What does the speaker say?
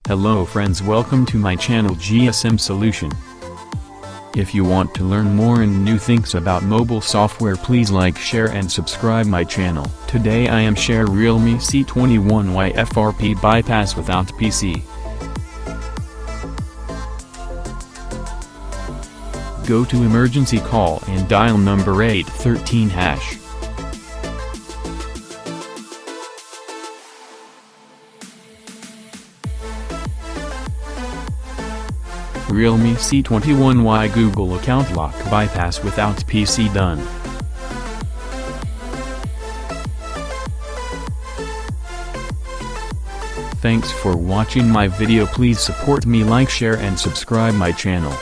Hello friends, welcome to my channel GSM Solution. If you want to learn more and new things about mobile software, please like, share and subscribe my channel. Today I am share Realme C21Y FRP bypass without PC. Go to emergency call and dial number 813 #. Realme C21Y Google account lock bypass without PC done. Thanks for watching my video. Please support me, like, share and subscribe my channel.